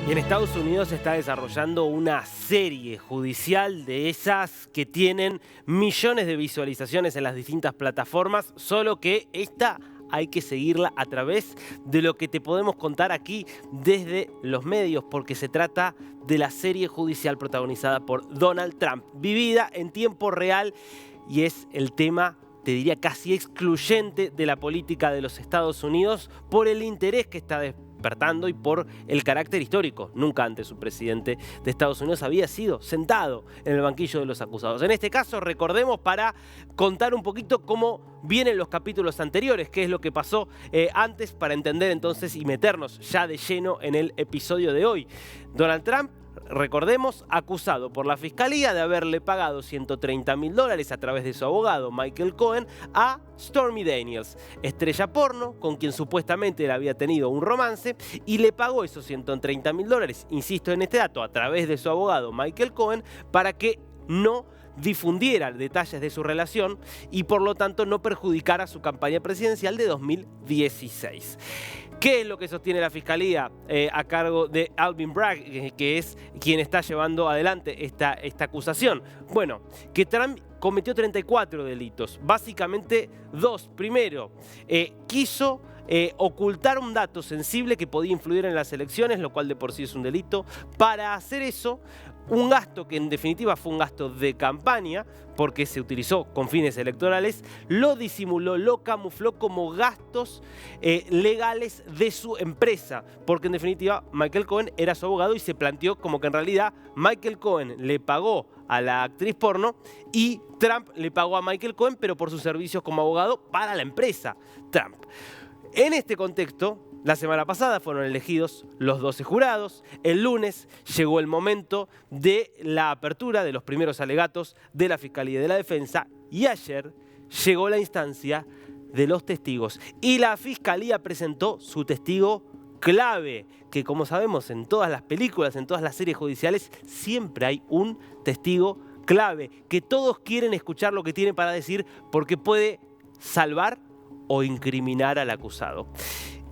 Y en Estados Unidos se está desarrollando una serie judicial de esas que tienen millones de visualizaciones en las distintas plataformas, solo que esta hay que seguirla a través de lo que te podemos contar aquí desde los medios, porque se trata de la serie judicial protagonizada por Donald Trump, vivida en tiempo real, y es el tema, te diría, casi excluyente de la política de los Estados Unidos por el interés que está despertando y por el carácter histórico. Nunca antes un presidente de Estados Unidos había sido sentado en el banquillo de los acusados. En este caso, recordemos, para contar un poquito cómo vienen los capítulos anteriores, qué es lo que pasó antes, para entender entonces y meternos ya de lleno en el episodio de hoy. Donald Trump, recordemos, acusado por la fiscalía de haberle pagado $130.000 a través de su abogado Michael Cohen a Stormy Daniels, estrella porno con quien supuestamente él había tenido un romance, y le pagó esos $130.000, insisto en este dato, a través de su abogado Michael Cohen, para que no difundiera detalles de su relación y por lo tanto no perjudicara su campaña presidencial de 2016. ¿Qué es lo que sostiene la fiscalía a cargo de Alvin Bragg, que es quien está llevando adelante esta acusación? Bueno, que Trump cometió 34 delitos, básicamente dos. Primero, quiso ocultar un dato sensible que podía influir en las elecciones, lo cual de por sí es un delito. Para hacer eso, un gasto que en definitiva fue un gasto de campaña, porque se utilizó con fines electorales, lo disimuló, lo camufló como gastos legales de su empresa, porque en definitiva Michael Cohen era su abogado y se planteó como que en realidad Michael Cohen le pagó a la actriz porno y Trump le pagó a Michael Cohen, pero por sus servicios como abogado para la empresa Trump. En este contexto, la semana pasada fueron elegidos los 12 jurados. El lunes llegó el momento de la apertura de los primeros alegatos de la Fiscalía y de la Defensa. Y ayer llegó la instancia de los testigos. Y la Fiscalía presentó su testigo clave, que como sabemos en todas las películas, en todas las series judiciales, siempre hay un testigo clave, que todos quieren escuchar lo que tiene para decir porque puede salvar o incriminar al acusado.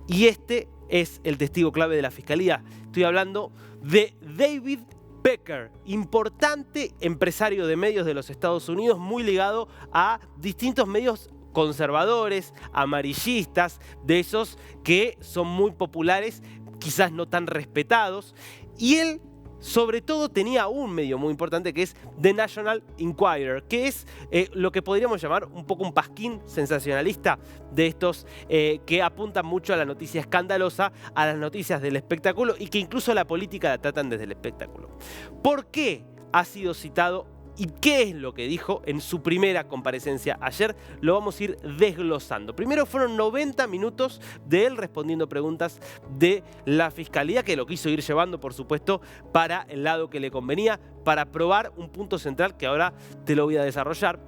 Y este es el testigo clave de la Fiscalía. Estoy hablando de David Pecker, importante empresario de medios de los Estados Unidos, muy ligado a distintos medios conservadores, amarillistas, de esos que son muy populares, quizás no tan respetados. Y él, sobre todo, tenía un medio muy importante que es The National Enquirer, que es lo que podríamos llamar un poco un pasquín sensacionalista de estos que apuntan mucho a la noticia escandalosa, a las noticias del espectáculo, y que incluso la política la tratan desde el espectáculo. ¿Por qué ha sido citado y qué es lo que dijo en su primera comparecencia ayer? Lo vamos a ir desglosando. Primero fueron 90 minutos de él respondiendo preguntas de la Fiscalía, que lo quiso ir llevando, por supuesto, para el lado que le convenía, para probar un punto central que ahora te lo voy a desarrollar,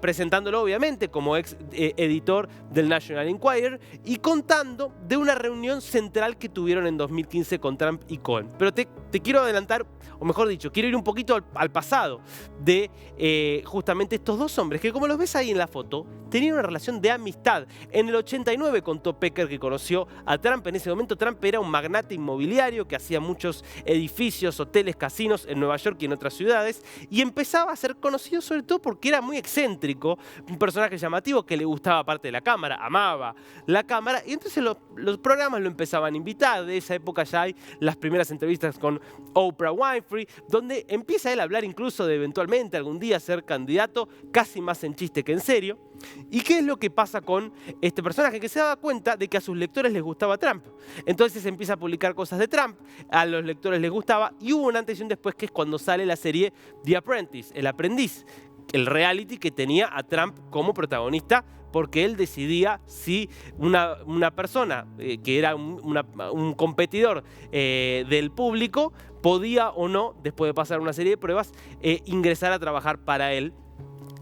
presentándolo obviamente como ex editor del National Enquirer y contando de una reunión central que tuvieron en 2015 con Trump y Cohen. Pero te quiero adelantar, o mejor dicho, quiero ir un poquito al pasado de justamente estos dos hombres, que como los ves ahí en la foto, tenían una relación de amistad. En el 89 contó Pecker que conoció a Trump. En ese momento Trump era un magnate inmobiliario que hacía muchos edificios, hoteles, casinos en Nueva York y en otras ciudades, y empezaba a ser conocido sobre todo porque era muy excéntrico, un personaje llamativo que le gustaba parte de la cámara, amaba la cámara, y entonces los programas lo empezaban a invitar. De esa época ya hay las primeras entrevistas con Oprah Winfrey, donde empieza él a hablar incluso de eventualmente algún día ser candidato, casi más en chiste que en serio. ¿Y qué es lo que pasa con este personaje? Que se daba cuenta de que a sus lectores les gustaba Trump. Entonces empieza a publicar cosas de Trump, a los lectores les gustaba, y hubo un antes y un después, que es cuando sale la serie The Apprentice, El Aprendiz, el reality que tenía a Trump como protagonista, porque él decidía si una persona que era un competidor del público podía o no, después de pasar una serie de pruebas, ingresar a trabajar para él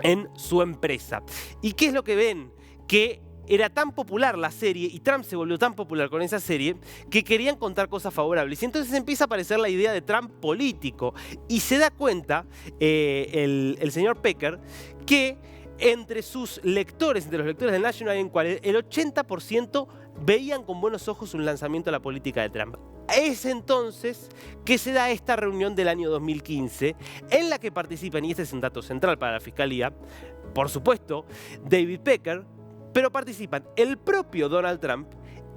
en su empresa. ¿Y qué es lo que ven? Que era tan popular la serie y Trump se volvió tan popular con esa serie que querían contar cosas favorables. Y entonces empieza a aparecer la idea de Trump político y se da cuenta el señor Pecker que entre sus lectores, entre los lectores del National Enquirer, el 80% veían con buenos ojos un lanzamiento a la política de Trump. Es entonces que se da esta reunión del año 2015 en la que participan, y este es un dato central para la Fiscalía, por supuesto, David Pecker, pero participan el propio Donald Trump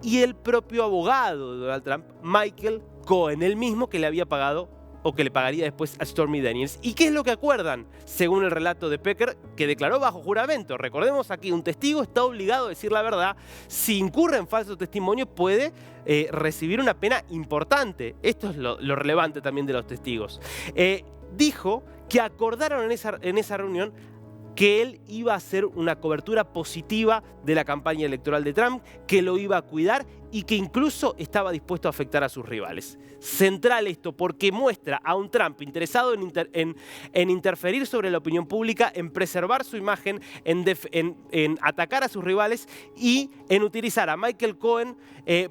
y el propio abogado de Donald Trump, Michael Cohen, el mismo que le había pagado o que le pagaría después a Stormy Daniels. ¿Y qué es lo que acuerdan? Según el relato de Pecker, que declaró bajo juramento. Recordemos aquí, un testigo está obligado a decir la verdad. Si incurre en falso testimonio puede recibir una pena importante. Esto es lo relevante también de los testigos. Dijo que acordaron en esa reunión que él iba a hacer una cobertura positiva de la campaña electoral de Trump, que lo iba a cuidar y que incluso estaba dispuesto a afectar a sus rivales. Central esto porque muestra a un Trump interesado en interferir sobre la opinión pública, en preservar su imagen, en atacar a sus rivales y en utilizar a Michael Cohen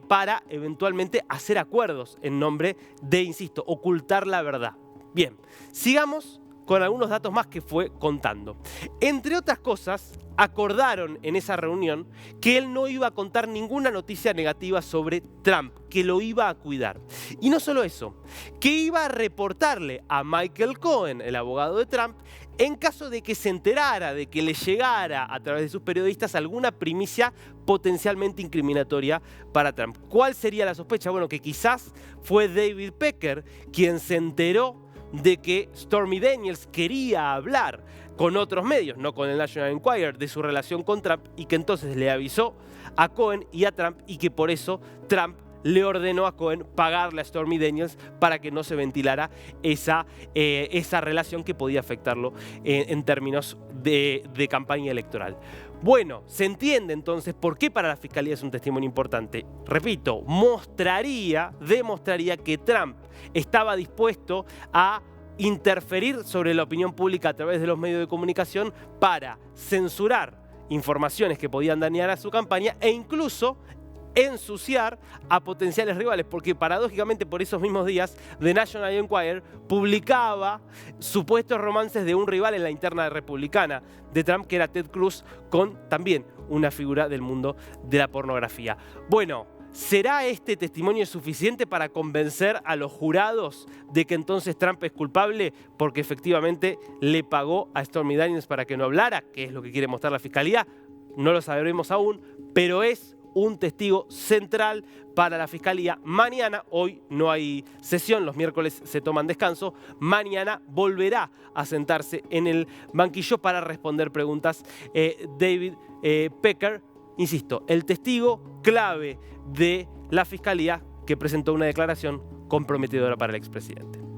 para eventualmente hacer acuerdos en nombre de, insisto, ocultar la verdad. Bien, sigamos con algunos datos más que fue contando. Entre otras cosas, acordaron en esa reunión que él no iba a contar ninguna noticia negativa sobre Trump, que lo iba a cuidar. Y no solo eso, que iba a reportarle a Michael Cohen, el abogado de Trump, en caso de que se enterara, de que le llegara a través de sus periodistas alguna primicia potencialmente incriminatoria para Trump. ¿Cuál sería la sospecha? Bueno, que quizás fue David Pecker quien se enteró de que Stormy Daniels quería hablar con otros medios, no con el National Enquirer, de su relación con Trump, y que entonces le avisó a Cohen y a Trump, y que por eso Trump le ordenó a Cohen pagarle a Stormy Daniels para que no se ventilara esa relación que podía afectarlo en términos de campaña electoral. Bueno, se entiende entonces por qué para la Fiscalía es un testimonio importante. Repito, demostraría que Trump estaba dispuesto a interferir sobre la opinión pública a través de los medios de comunicación para censurar informaciones que podían dañar a su campaña e incluso ensuciar a potenciales rivales, porque paradójicamente por esos mismos días The National Enquirer publicaba supuestos romances de un rival en la interna republicana de Trump, que era Ted Cruz, con también una figura del mundo de la pornografía. Bueno, ¿será este testimonio suficiente para convencer a los jurados de que entonces Trump es culpable porque efectivamente le pagó a Stormy Daniels para que no hablara, que es lo que quiere mostrar la Fiscalía? No lo sabremos aún, pero es un testigo central para la Fiscalía. Mañana, hoy no hay sesión, los miércoles se toman descanso, mañana volverá a sentarse en el banquillo para responder preguntas David Pecker, insisto, el testigo clave de la Fiscalía que presentó una declaración comprometedora para el expresidente.